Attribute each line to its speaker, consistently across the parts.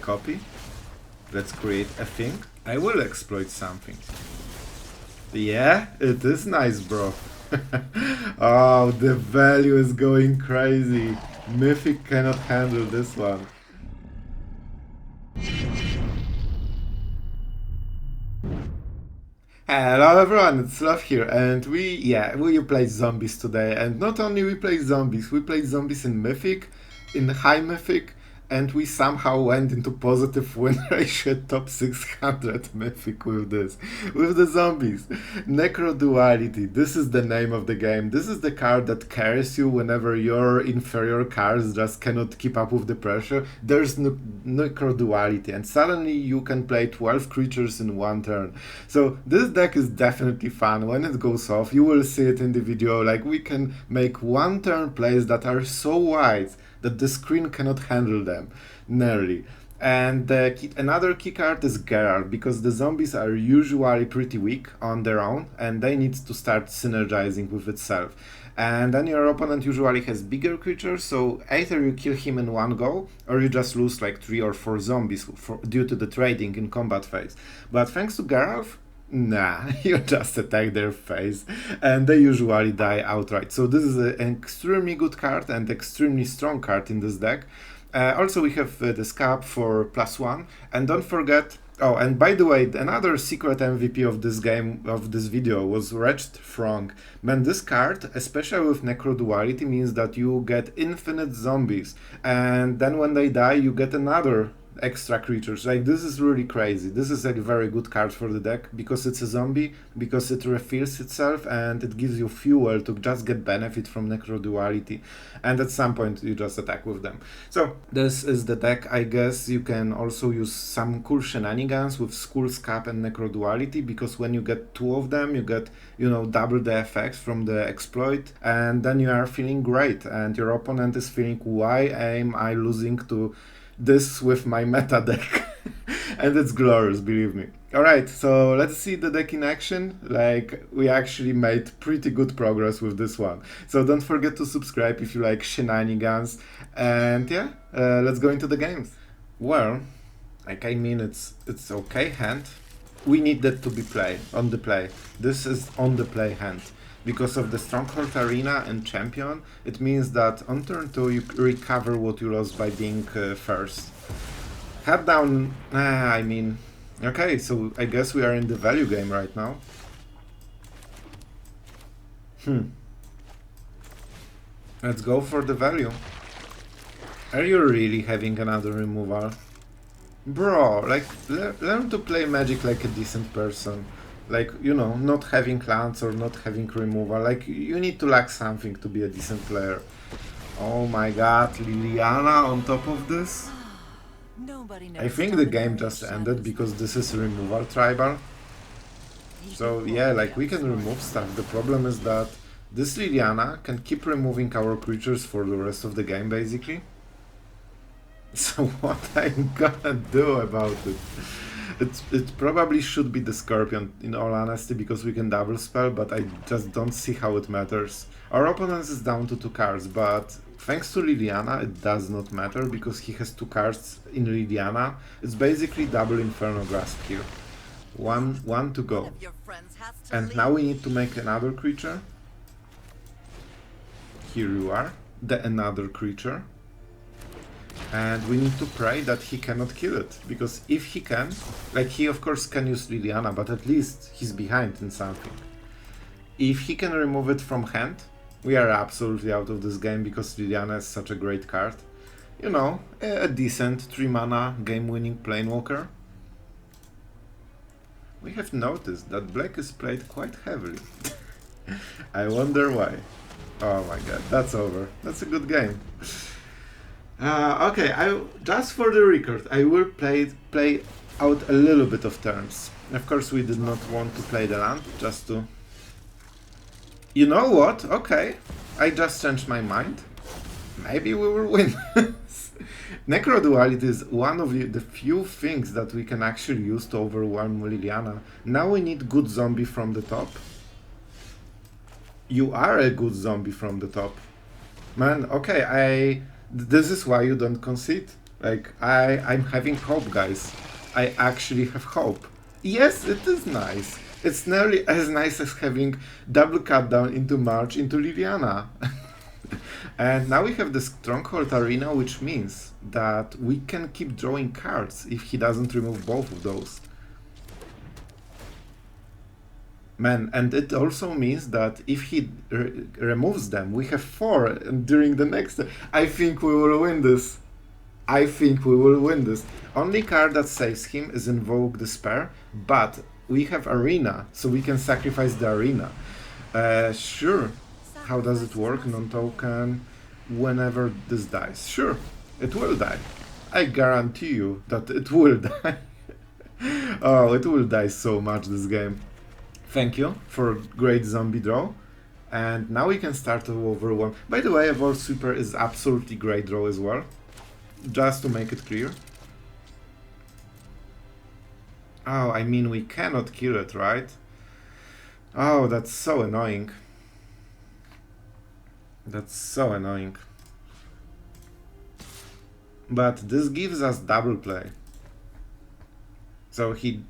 Speaker 1: copy. Let's create a thing. I will exploit something. Yeah, it is nice, bro. Oh, the value is going crazy. Mythic cannot handle this one. Hello everyone, it's Sloth here, and we play zombies today, and not only we play zombies in Mythic, in High Mythic, and we somehow went into positive win ratio top 600 Mythic with the zombies. Necroduality, this is the name of the game. This is the card that carries you whenever your inferior cards just cannot keep up with the pressure. There's Necroduality, and suddenly you can play 12 creatures in one turn. So this deck is definitely fun. When it goes off, you will see it in the video, like we can make one turn plays that are so wide that the screen cannot handle them, nearly. And another key card is Geralf, because the zombies are usually pretty weak on their own, and they need to start synergizing with itself. And then your opponent usually has bigger creatures, so either you kill him in one go, or you just lose like 3 or 4 zombies due to the trading in combat phase. But thanks to Geralf, nah, you just attack their face and they usually die outright. So this is an extremely good card and extremely strong card in this deck. Also we have the Skaab for +1, and don't forget, oh, and by the way, another secret MVP of this game, of this video, was Wretched Throng. Man, this card, especially with Necroduality, means that you get infinite zombies, and then when they die you get another extra creatures. Like, this is really crazy. This is a very good card for the deck because it's a zombie, because it refills itself, and it gives you fuel to just get benefit from Necroduality, and at some point you just attack with them. So this is the deck. I guess you can also use some cool shenanigans with Skull Skaab and Necroduality, because when you get 2 of them you get, you know, double the effects from the exploit, and then you are feeling great, and your opponent is feeling, why am I losing to this with my meta deck? And it's glorious, believe me. Alright, so let's see the deck in action. Like, we actually made pretty good progress with this one. So don't forget to subscribe if you like shenanigans. And yeah, let's go into the games. Well, like, I mean, it's okay hand. We need that to be on the play. This is on the play hand. Because of the Stronghold Arena and Champion, it means that on turn 2 you recover what you lost by being first. Head down, I mean, okay, so I guess we are in the value game right now. Let's go for the value. Are you really having another removal? Bro, like, learn to play Magic like a decent person. Like, you know, not having lands or not having removal. Like, you need to lack something to be a decent player. Oh my god, Liliana on top of this? I think the game just ended because this is removal tribal. So yeah, like, we can remove stuff. The problem is that this Liliana can keep removing our creatures for the rest of the game, basically. So what I'm gonna do about it? It probably should be the Scorpion, in all honesty, because we can double spell, but I just don't see how it matters. Our opponent is down to 2 cards, but thanks to Liliana it does not matter, because he has 2 cards in Liliana. It's basically double Infernal Grasp here. One to go. And now we need to make another creature. Here you are, another creature. And we need to pray that he cannot kill it, because if he can, like, he of course can use Liliana, but at least he's behind in something. If he can remove it from hand, we are absolutely out of this game, because Liliana is such a great card. You know, a decent 3 mana game-winning Planewalker. We have noticed that black is played quite heavily. I wonder why. Oh my god, that's over. That's a good game. Okay, just for the record, I will play out a little bit of turns. Of course, we did not want to play the land, just to... You know what? Okay, I just changed my mind. Maybe we will win. Necroduality is one of the few things that we can actually use to overwhelm Liliana. Now we need good zombie from the top. You are a good zombie from the top. Man, okay, this is why you don't concede. Like, I'm having hope, guys. I actually have hope. Yes, it is nice. It's nearly as nice as having double cut down into March into Liliana. And now we have the Stronghold Arena, which means that we can keep drawing cards if he doesn't remove both of those. Man, and it also means that if he removes them, we have 4 during the next... I think we will win this. I think we will win this. Only card that saves him is Invoke Despair, but we have Arena, so we can sacrifice the Arena. Sure. How does it work? Non-token. Whenever this dies. Sure, it will die. I guarantee you that it will die. Oh, it will die so much this game. Thank you for a great zombie draw. And now we can start to overwhelm. By the way, Evolve Sweeper is absolutely great draw as well. Just to make it clear. Oh, I mean we cannot kill it, right? Oh, that's so annoying. That's so annoying. But this gives us double play. So he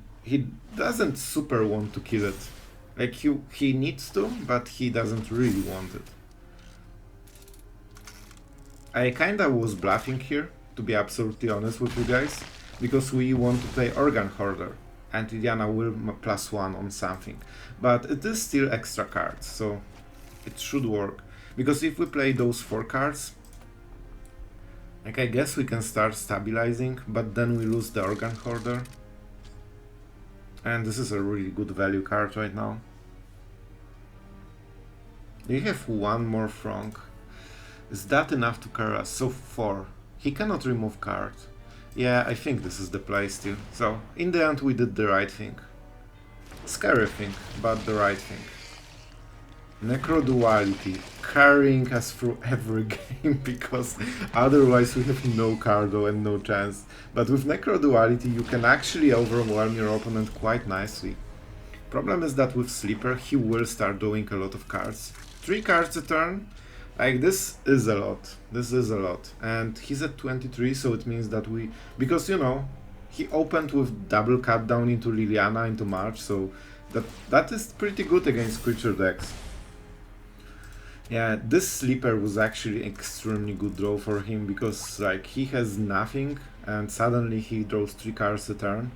Speaker 1: doesn't super want to kill it. Like he needs to, but he doesn't really want it. I kinda was bluffing here, to be absolutely honest with you guys, because we want to play Organ Hoarder, and Liliana will +1 on something. But it is still extra cards, so it should work. Because if we play those 4 cards, like I guess we can start stabilizing, but then we lose the Organ Hoarder. And this is a really good value card right now. We have 1 more Throng. Is that enough to carry us? So 4. He cannot remove card. Yeah, I think this is the play still. So, in the end we did the right thing. Scary thing, but the right thing. Necroduality, carrying us through every game, because otherwise we have no cargo and no chance. But with Necroduality you can actually overwhelm your opponent quite nicely. Problem is that with Sleeper he will start doing a lot of cards. 3 cards a turn, like this is a lot. This is a lot. And he's at 23, so it means that we... Because, you know, he opened with double cut down into Liliana, into March, so that is pretty good against creature decks. Yeah, this Sleeper was actually extremely good draw for him, because like he has nothing and suddenly he draws 3 cards a turn.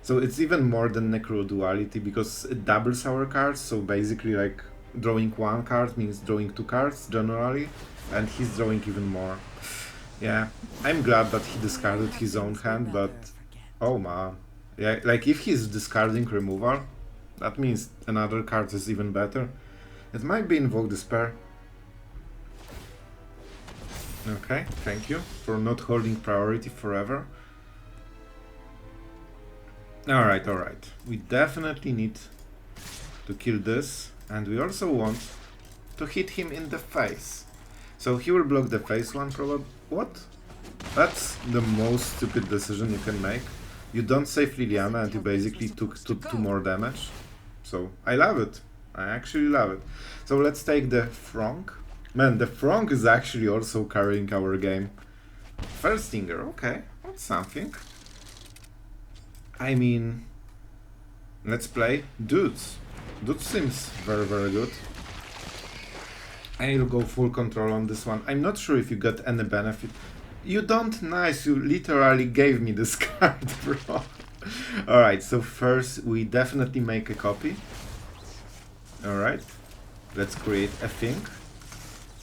Speaker 1: So it's even more than Necroduality, because it doubles our cards, so basically like drawing 1 card means drawing 2 cards generally, and he's drawing even more. Yeah, I'm glad that he discarded his own hand, but oh man. Yeah, like if he's discarding removal, that means another card is even better. It might be Invoke Despair. Okay, thank you for not holding priority forever. Alright, alright. We definitely need to kill this, and we also want to hit him in the face. So he will block the face one probably. What? That's the most stupid decision you can make. You don't save Liliana and you basically took 2 more damage. So I love it. I actually love it. So let's take the Throng. Man, the Throng is actually also carrying our game. First Stinger, okay, that's something. I mean, let's play Dudes. Dudes seems very, very good. I'll go full control on this one. I'm not sure if you got any benefit. You don't, nice, you literally gave me this card, bro. Alright, so first we definitely make a copy. Alright, let's create a thing.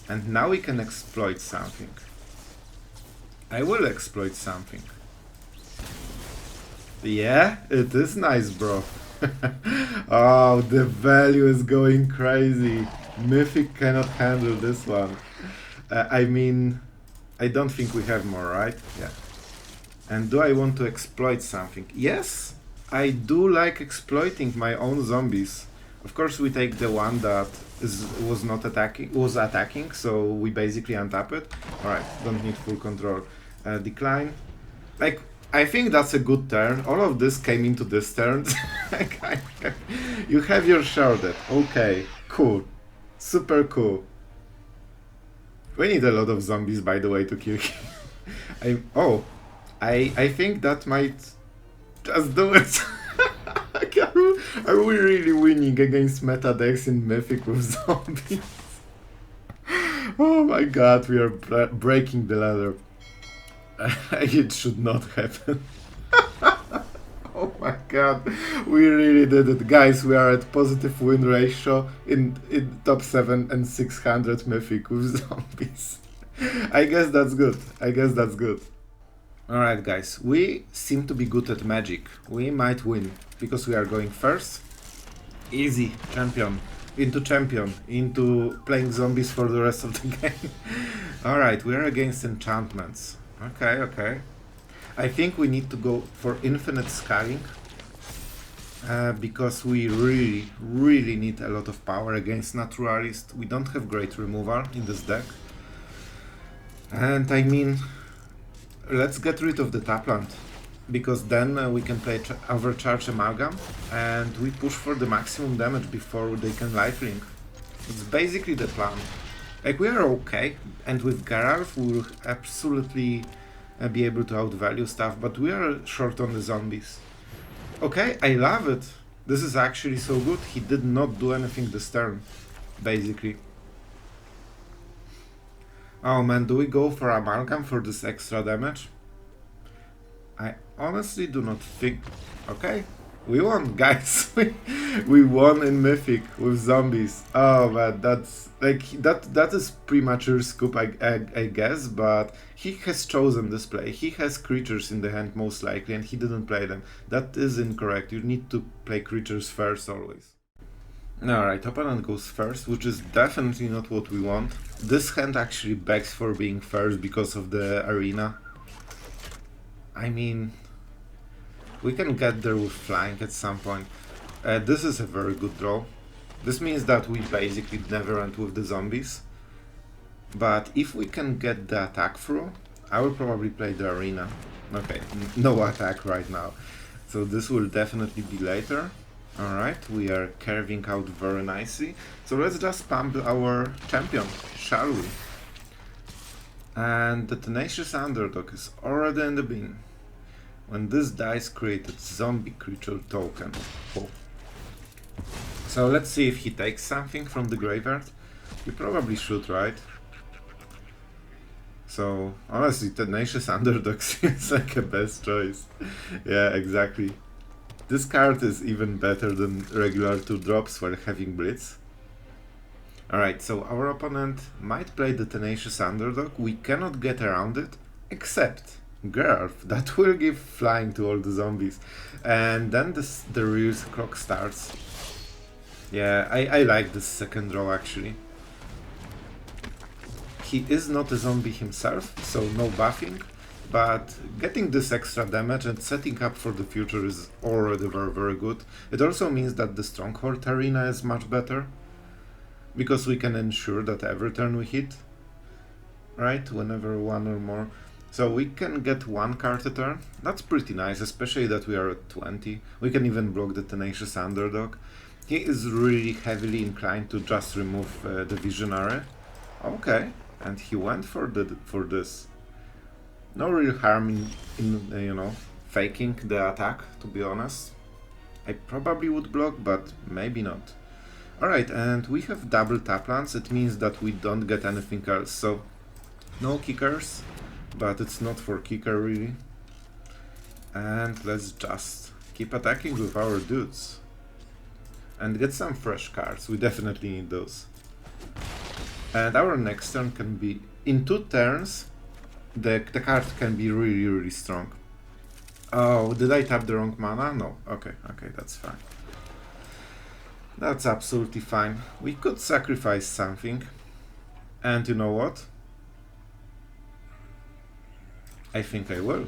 Speaker 1: And now we can exploit something. I will exploit something. Yeah, it is nice, bro. Oh, the value is going crazy. Mythic cannot handle this one. I mean, I don't think we have more, right? Yeah. And do I want to exploit something? Yes, I do like exploiting my own zombies. Of course, we take the one that was attacking, so we basically untap it. Alright, don't need full control. Decline. Like, I think that's a good turn. All of this came into this turn. You have your sharded. Okay, cool. Super cool. We need a lot of zombies, by the way, to kill him. Oh, I think that might just do it. Are we really winning against meta decks in Mythic with zombies? Oh my god, we are breaking the ladder. It should not happen. Oh my god, we really did it. Guys, we are at positive win ratio in top 7 and 600 Mythic with zombies. I guess that's good. Alright guys, we seem to be good at magic. We might win, because we are going first. Easy, champion, into playing zombies for the rest of the game. Alright, we are against enchantments. Okay. I think we need to go for infinite scaling. Because we really need a lot of power against Naturalist. We don't have great removal in this deck. And I mean, let's get rid of the Tapland, because then we can play Overcharged Amalgam and we push for the maximum damage before they can lifelink. It's basically the plan. Like, we are okay, and with Geralf we will absolutely be able to outvalue stuff, but we are short on the zombies. Okay, I love it. This is actually so good. He did not do anything this turn, basically. Oh man, do we go for Amalgam for this extra damage? I honestly do not think... Okay, we won, guys. We won in Mythic with zombies. Oh man, that's... like, that is premature scoop, I guess, but he has chosen this play. He has creatures in the hand most likely, and he didn't play them. That is incorrect. You need to play creatures first always. Alright, opponent goes first, which is definitely not what we want. This hand actually begs for being first because of the arena. I mean, we can get there with flying at some point. This is a very good draw. This means that we basically never end with the zombies. But if we can get the attack through, I will probably play the arena. Okay, no attack right now. So this will definitely be later. Alright, we are carving out very nicely. So let's just pump our champion, shall we? And the Tenacious Underdog is already in the bin. When this dice created zombie creature token. Oh. So let's see if he takes something from the graveyard. He probably should, right? So honestly, Tenacious Underdog seems like a best choice. Yeah, exactly. This card is even better than regular 2-drops while having Blitz. Alright, so our opponent might play the Tenacious Underdog. We cannot get around it, except Geralf, that will give flying to all the zombies. And then the real clock starts. Yeah, I like this second draw actually. He is not a zombie himself, so no buffing. But getting this extra damage and setting up for the future is already very good. It also means that the Stronghold Arena is much better, because we can ensure that every turn we hit, right, whenever one or more. So we can get one card a turn. That's pretty nice, especially that we are at 20. We can even block the Tenacious Underdog. He is really heavily inclined to just remove the Visionary. Okay, and he went for this. No real harm in you know, faking the attack, to be honest. I probably would block, but maybe not. Alright, and we have double Taplands. It means that we don't get anything else, so no kickers, but it's not for kicker really. And let's just keep attacking with our dudes. And get some fresh cards, we definitely need those. And our next turn can be, in 2 turns, the card can be really strong. Oh, did I tap the wrong mana? No. Okay, that's fine. That's absolutely fine. We could sacrifice something. And you know what? I think I will.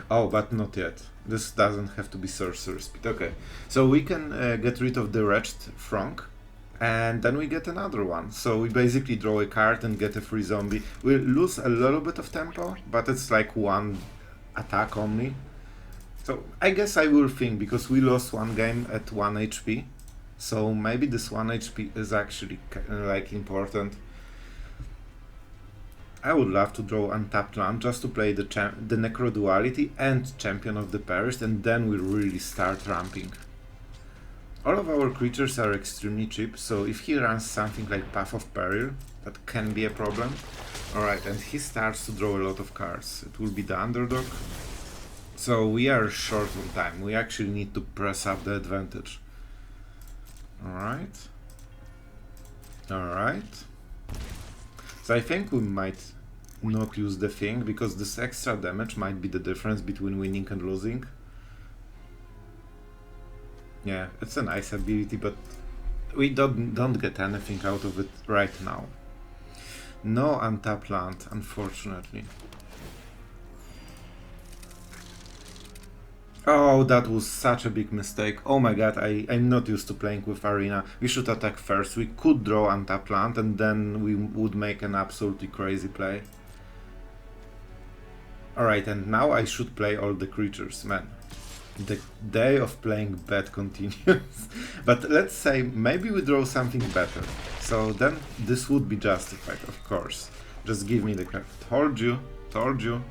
Speaker 1: Oh, but not yet. This doesn't have to be Sorcerer Speed. Okay, so we can get rid of the Wretched Throng. And then we get another one. So we basically draw a card and get a free zombie. We lose a little bit of tempo, but it's like 1 attack only. So I guess I will think, because we lost 1 game at 1 HP. So maybe this 1 HP is actually like important. I would love to draw untapped land just to play the Necroduality and Champion of the Perished, and then we really start ramping. All of our creatures are extremely cheap, so if he runs something like Path of Peril, that can be a problem. Alright, and he starts to draw a lot of cards. It will be the underdog. So we are short on time. We actually need to press up the advantage. Alright. Alright. So I think we might not use the thing, because this extra damage might be the difference between winning and losing. Yeah, it's a nice ability, but we don't get anything out of it right now. No untapped land, unfortunately. Oh, that was such a big mistake. Oh my god, I'm not used to playing with Arena. We should attack first. We could draw untapped land and then we would make an absolutely crazy play. Alright, and now I should play all the creatures. Man, the day of playing bad continues. But let's say maybe we draw something better. So then this would be justified, of course. Just give me the card. Told you.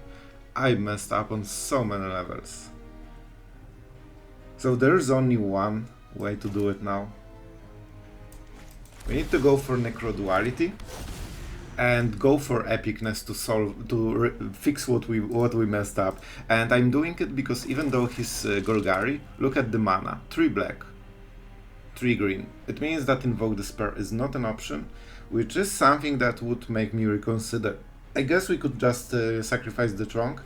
Speaker 1: I messed up on so many levels. So there's only one way to do it now. We need to go for Necroduality and go for epicness to fix what we messed up. And I'm doing it because even though he's Golgari, look at the mana, 3 black, 3 green. It means that Invoke Despair is not an option, which is something that would make me reconsider. I guess we could just sacrifice the Throng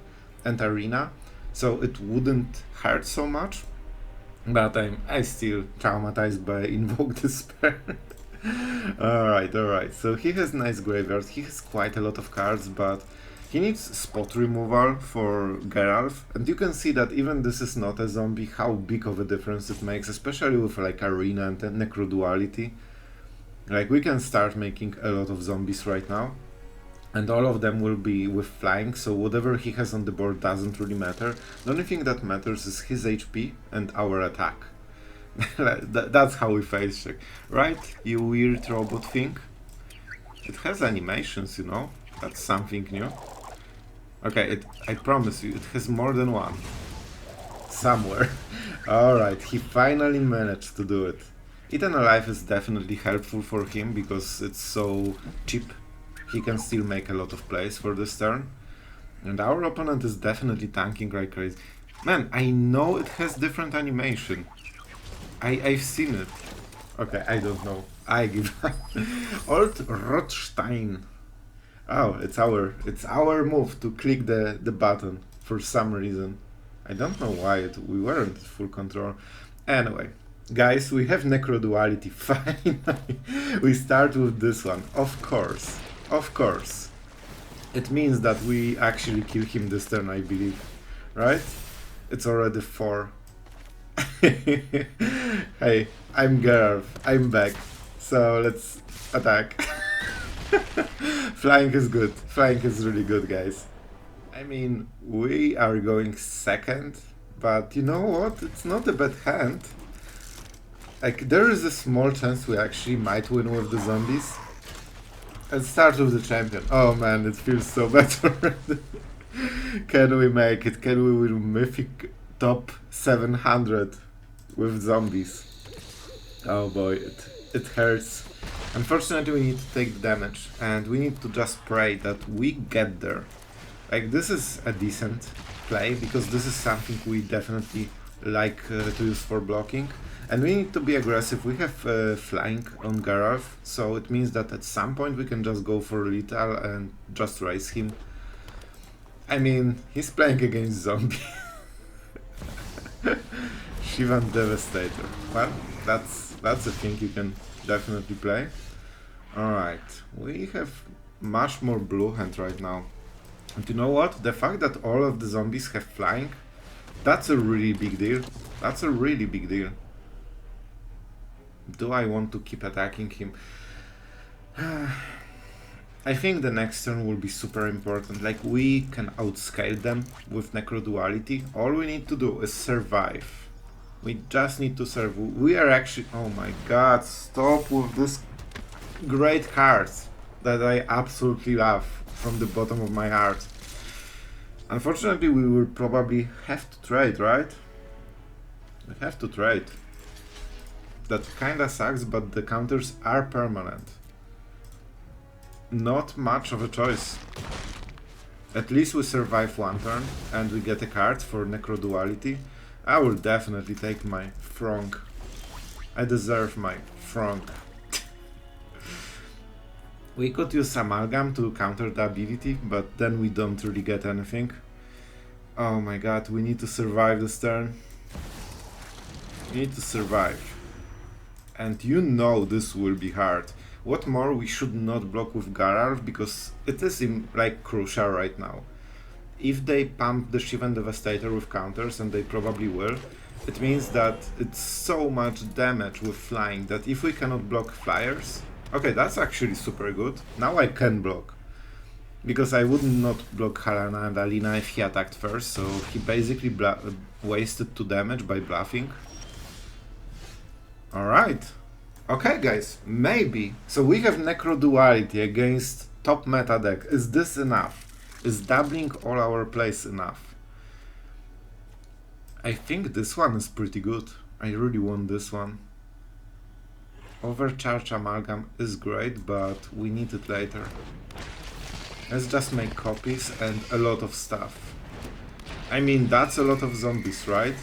Speaker 1: and Arena, so it wouldn't hurt so much. But I'm still traumatized by Invoke Despair. Alright, so he has nice graveyard, he has quite a lot of cards, but he needs spot removal for Geralf, and you can see that even this is not a zombie, how big of a difference it makes, especially with like Arena and Necroduality. Like, we can start making a lot of zombies right now, and all of them will be with flying, so whatever he has on the board doesn't really matter. The only thing that matters is his HP and our attack. That's how we face check. Right, you weird robot thing? It has animations, you know? That's something new. Okay, I promise you, it has more than one. Somewhere. Alright, he finally managed to do it. Eternal Life is definitely helpful for him because it's so cheap. He can still make a lot of plays for this turn. And our opponent is definitely tanking like crazy. Man, I know it has different animation. I've seen it. Okay, I don't know. I give up. Old Rothstein. Oh, it's our move to click the button for some reason. I don't know why we weren't full control. Anyway, guys, we have Necroduality. Finally, we start with this one. Of course. It means that we actually kill him this turn, I believe. Right? It's already 4. Hey, I'm Geralf. I'm back. So let's attack. Flying is good. Flying is really good, guys. I mean, we are going second, but you know what? It's not a bad hand. Like, there is a small chance we actually might win with the zombies. Let's start with the champion. Oh man, it feels so better. Can we make it? Can we win Mythic top 700 with zombies? Oh boy, it hurts. Unfortunately, we need to take the damage, and we need to just pray that we get there. Like, this is a decent play, because this is something we definitely like to use for blocking. And we need to be aggressive. We have flying on Geralf, so it means that at some point we can just go for lethal and just raise him. I mean, he's playing against zombie. Shivan Devastator. Well, that's a thing you can definitely play. Alright, we have much more blue hand right now. And you know what? The fact that all of the zombies have flying, that's a really big deal. That's a really big deal. Do I want to keep attacking him? I think the next turn will be super important. Like, we can outscale them with Necroduality. All we need to do is survive. We just need to survive. We are actually... Oh my god, stop with this great cards. that I absolutely love from the bottom of my heart. Unfortunately, we will probably have to trade, right? We have to trade. That kinda sucks, but the counters are permanent. Not much of a choice. At least we survive one turn and we get a card for Necroduality. I will definitely take my Throng. I deserve my Throng. We could use Amalgam to counter the ability, but then we don't really get anything. Oh my god, we need to survive this turn. We need to survive. And you know this will be hard. What more, we should not block with Geralf, because it is like crucial right now. If they pump the Shivan Devastator with counters, and they probably will, it means that it's so much damage with flying that if we cannot block flyers... Okay, that's actually super good. Now I can block. Because I would not block Halana and Alina if he attacked first, so he basically wasted 2 damage by bluffing. Alright. Okay guys, maybe. So we have Necroduality against top meta deck. Is this enough? Is doubling all our plays enough? I think this one is pretty good. I really want this one. Overcharged Amalgam is great, but we need it later. Let's just make copies and a lot of stuff. I mean, that's a lot of zombies, right?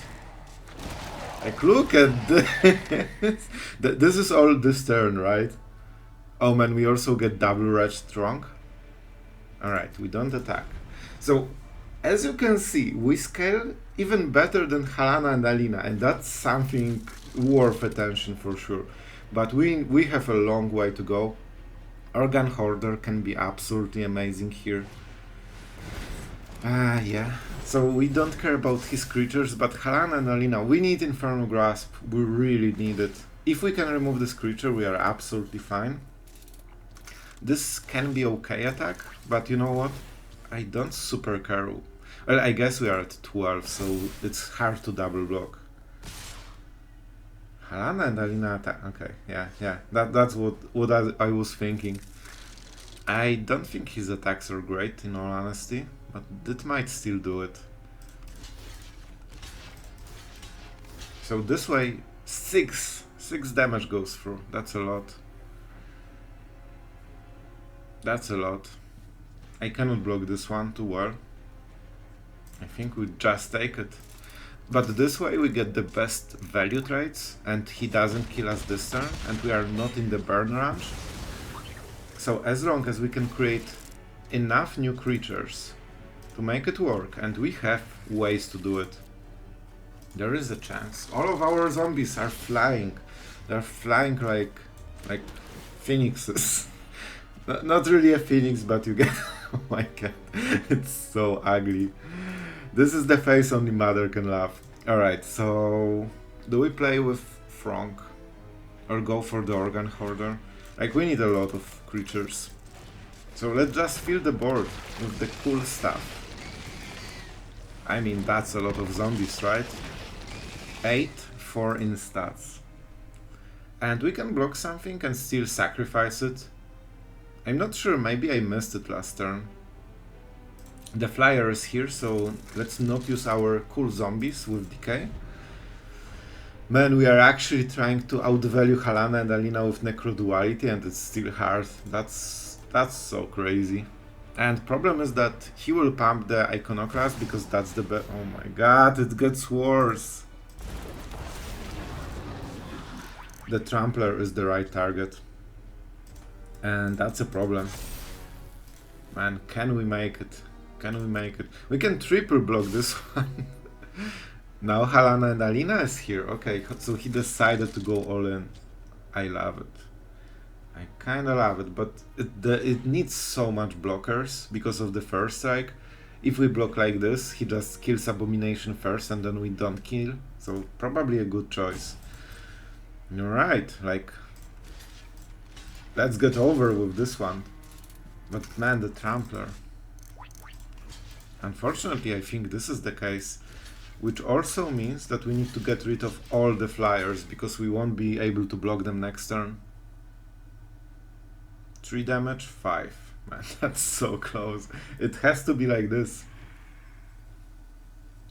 Speaker 1: Like, look at this. This is all this turn, right? Oh man, we also get double Wretched Throng. Alright, we don't attack. So, as you can see, we scale even better than Halana and Alina, and that's something worth attention for sure. But we have a long way to go. Organ Hoarder can be absolutely amazing here. Yeah. So we don't care about his creatures, but Halana and Alina, we need Infernal Grasp. We really need it. If we can remove this creature, we are absolutely fine. This can be okay attack, but you know what? I don't super care. Well, I guess we are at 12, so it's hard to double block. Halana and Alina attack. Okay, yeah. That's what I was thinking. I don't think his attacks are great, in all honesty, but that might still do it. So this way, 6 damage goes through. That's a lot. That's a lot. I cannot block this one too well. I think we just take it. But this way we get the best value trades, and he doesn't kill us this turn, and we are not in the burn range. So as long as we can create enough new creatures to make it work, and we have ways to do it, there is a chance. All of our zombies are flying. They're flying like phoenixes. Not really a phoenix, but you get... Oh my god, it's so ugly. This is the face only mother can laugh. Alright, so... do we play with Throng? Or go for the Organ Hoarder? Like, we need a lot of creatures. So let's just fill the board with the cool stuff. I mean, that's a lot of zombies, right? 8 for in stats. And we can block something and still sacrifice it. I'm not sure, maybe I missed it last turn. The flyer is here, so let's not use our cool zombies with decay. Man, we are actually trying to outvalue Halana and Alina with Necroduality, and it's still hard. That's so crazy. And problem is that he will pump the Iconoclast because that's the best. Oh my god, it gets worse. The Trampler is the right target. And that's a problem. Man, can we make it? Can we make it? We can triple block this one. Now Halana and Alina is here. Okay, so he decided to go all in. I love it. I kinda love it, but it needs so much blockers because of the first strike. If we block like this, he just kills Abomination first and then we don't kill. So probably a good choice. Alright, like... let's get over with this one. But man, the Trampler. Unfortunately, I think this is the case, which also means that we need to get rid of all the flyers because we won't be able to block them next turn. 3 damage, 5. Man, that's so close. It has to be like this.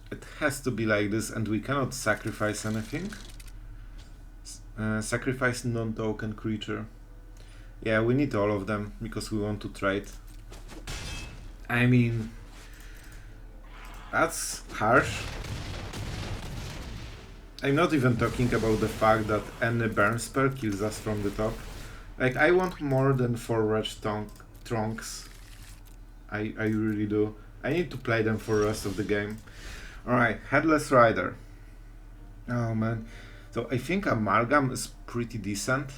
Speaker 1: It has to be like this, and we cannot sacrifice anything. Sacrifice non-token creature. Yeah, we need all of them, because we want to trade. I mean, that's harsh. I'm not even talking about the fact that any burn spell kills us from the top. Like, I want more than 4 Wretched Throngs. I really do. I need to play them for the rest of the game. Alright, Headless Rider. Oh man. So I think Amalgam is pretty decent.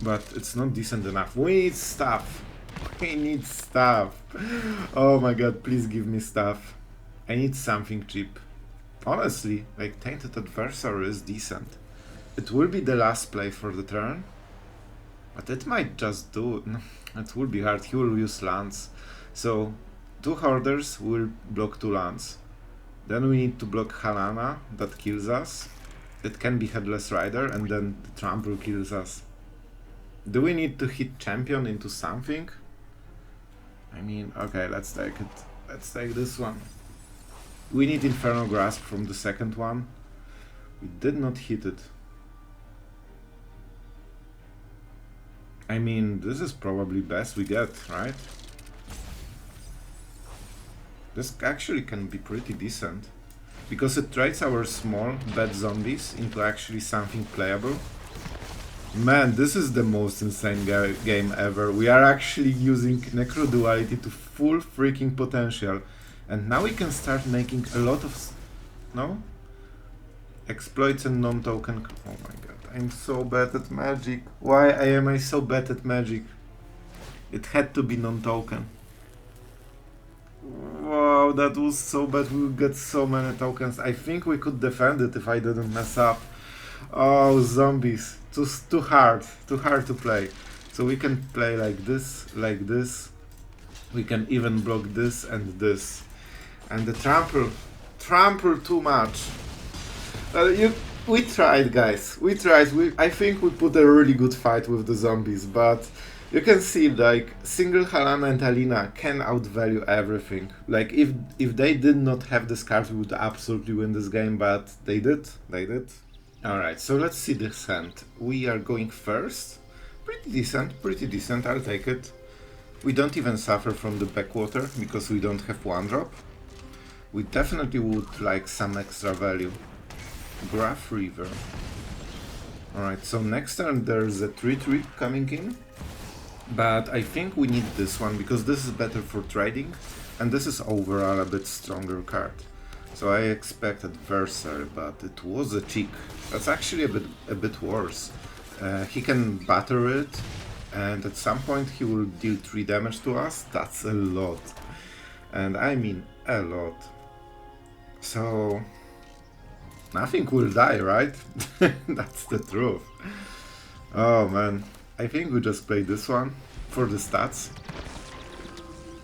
Speaker 1: But it's not decent enough. We need stuff. We need stuff. Oh my god, please give me stuff. I need something cheap. Honestly, like Tainted Adversary is decent. It will be the last play for the turn. But it might just do. It will be hard. He will use lands. So 2 Hoarders will block 2 lands. Then we need to block Halana, that kills us. It can be Headless Rider, and then the Trample kills us. Do we need to hit Champion into something? I mean, okay, let's take it. Let's take this one. We need Infernal Grasp from the second one. We did not hit it. I mean, this is probably best we get, right? This actually can be pretty decent. Because it trades our small, bad zombies into actually something playable. Man, this is the most insane game ever. We are actually using Necroduality to full freaking potential. And now we can start making a lot of... No? Exploits and non-token... Oh my god, I'm so bad at magic. Why am I so bad at magic? It had to be non-token. Wow, that was so bad. We would get so many tokens. I think we could defend it if I didn't mess up. Oh, zombies. Too hard to play. So we can play like this. We can even block this and this. And the trample too much. We tried, guys. We tried. I think we put a really good fight with the zombies, but you can see like single Halana and Alina can outvalue everything. Like if they did not have this card, we would absolutely win this game, but they did. Alright, so let's see this hand. We are going first. Pretty decent, I'll take it. We don't even suffer from the backwater because we don't have 1-drop. We definitely would like some extra value. Graf Reaver. Alright, so next turn there's a 3/3 coming in. But I think we need this one because this is better for trading. And this is overall a bit stronger card. So I expect Adversary, but it was a cheek. That's actually a bit worse. He can batter it, and at some point he will deal 3 damage to us. That's a lot. And I mean a lot. So nothing will die, right? That's the truth. Oh man. I think we just play this one for the stats.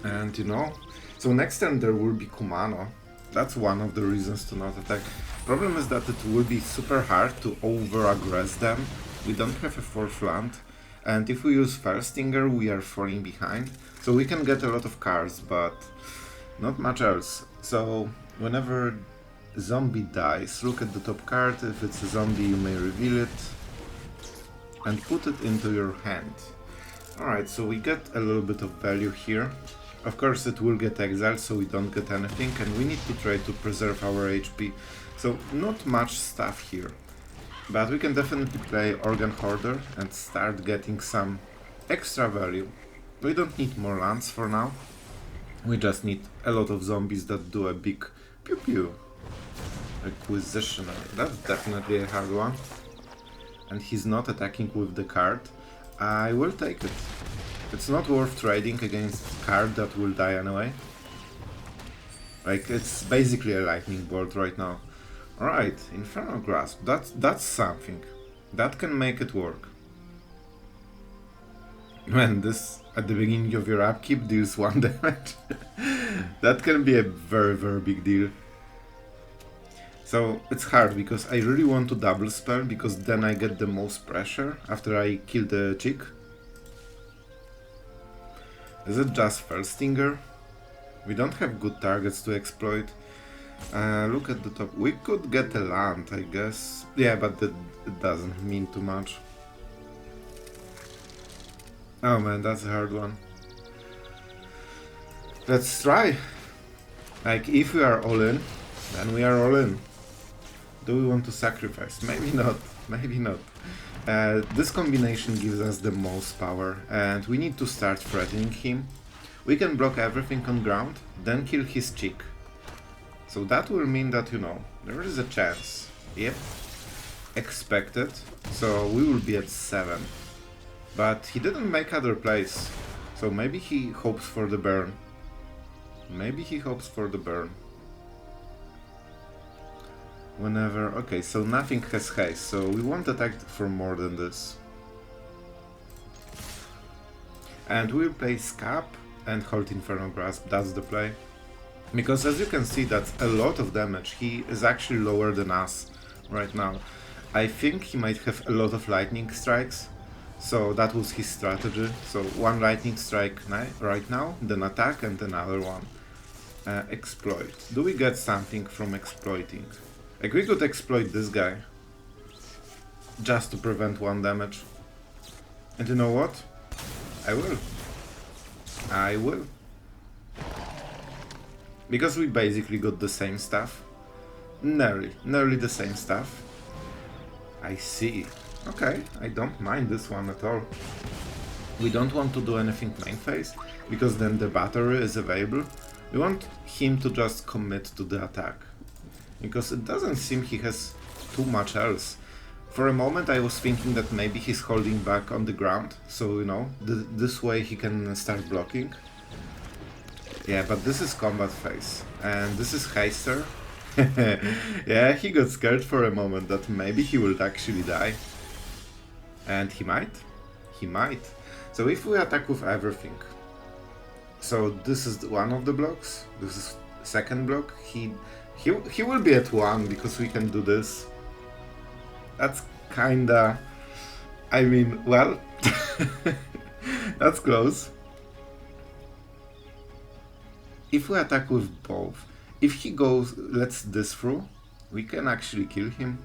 Speaker 1: And you know, so next turn there will be Kumano. That's one of the reasons to not attack. Problem is that it will be super hard to over-aggress them. We don't have a 4th land. And if we use Firstinger, we are falling behind. So we can get a lot of cards, but not much else. So whenever a zombie dies, look at the top card. If it's a zombie, you may reveal it and put it into your hand. Alright, so we get a little bit of value here. Of course it will get exiled, so we don't get anything, and we need to try to preserve our HP. So not much stuff here. But we can definitely play Organ Hoarder and start getting some extra value. We don't need more lands for now. We just need a lot of zombies that do a big pew pew. Requisitioner, that's definitely a hard one. And he's not attacking with the card. I will take it. It's not worth trading against a card that will die anyway. Like, it's basically a lightning bolt right now. Alright, Infernal Grasp, that's something. That can make it work. Man, this at the beginning of your upkeep deals 1 damage. That can be a very, very big deal. So it's hard because I really want to double spell because then I get the most pressure after I kill the chick. Is it just First Stinger? We don't have good targets to exploit. Look at the top. We could get a land, I guess. Yeah, but it doesn't mean too much. Oh man, that's a hard one. Let's try. Like, if we are all in, then we are all in. Do we want to sacrifice? Maybe not. Maybe not. This combination gives us the most power, and we need to start threatening him. We can block everything on ground, then kill his chick. So that will mean that, you know, there is a chance. Yep. Expected. So we will be at 7. But he didn't make other plays. So maybe he hopes for the burn. Maybe he hopes for the burn. Whenever... Okay, so nothing has haste, so we won't attack for more than this. And we'll play Skaab and hold Infernal Grasp, that's the play. Because as you can see, that's a lot of damage. He is actually lower than us right now. I think he might have a lot of lightning strikes, so that was his strategy. So one lightning strike right now, then attack and another one. Exploit. Do we get something from exploiting? Like, we could exploit this guy just to prevent 1 damage. And you know what? I will. I will. Because we basically got the same stuff. Nearly the same stuff. I see. Okay, I don't mind this one at all. We don't want to do anything main phase, because then the battery is available. We want him to just commit to the attack. Because it doesn't seem he has too much else. For a moment I was thinking that maybe he's holding back on the ground, so, you know, this way he can start blocking. Yeah, but this is combat phase, and this is Haster. Yeah, he got scared for a moment that maybe he will actually die. And he might. He might. So if we attack with everything... So this is one of the blocks, this is second block, he will be at 1 because we can do this. That's kinda... I mean, well... that's close. If we attack with both, if he lets this through, we can actually kill him.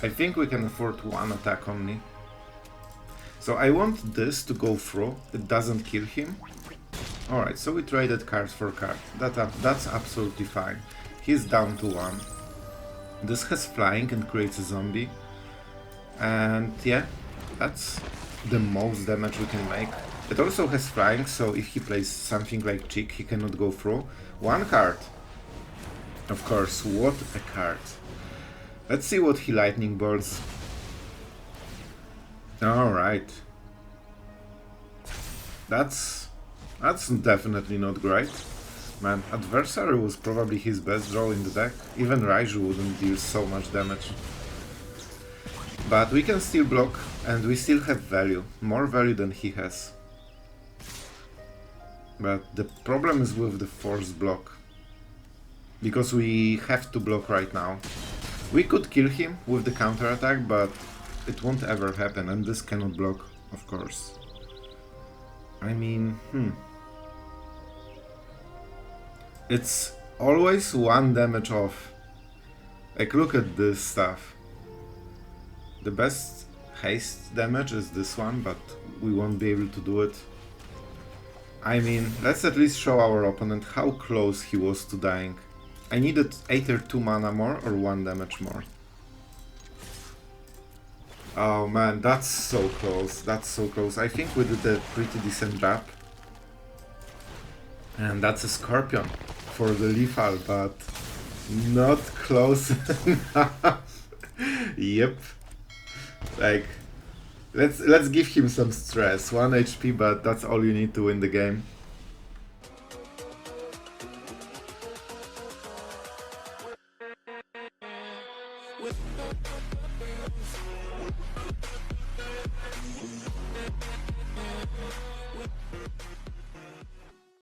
Speaker 1: I think we can afford 1 attack only. So I want this to go through, it doesn't kill him. Alright, so we traded card for card. That's absolutely fine. He's down to 1. This has flying and creates a zombie. And yeah, that's the most damage we can make. It also has flying, so if he plays something like Chick, he cannot go through. 1 card. Of course, what a card. Let's see what he lightning bolts. Alright. That's definitely not great. Man, Adversary was probably his best draw in the deck. Even Raiju wouldn't deal so much damage. But we can still block, and we still have value. More value than he has. But the problem is with the forced block. Because we have to block right now. We could kill him with the counterattack, but it won't ever happen, and this cannot block, of course. I mean, It's always 1 damage off. Like, look at this stuff. The best haste damage is this one, but we won't be able to do it. I mean, let's at least show our opponent how close he was to dying. I needed either 2 mana more or 1 damage more. Oh man, that's so close, that's so close. I think we did a pretty decent job. And that's a Scorpion for the lethal, but not close enough. Yep. Like, let's give him some stress. 1 HP, but that's all you need to win the game.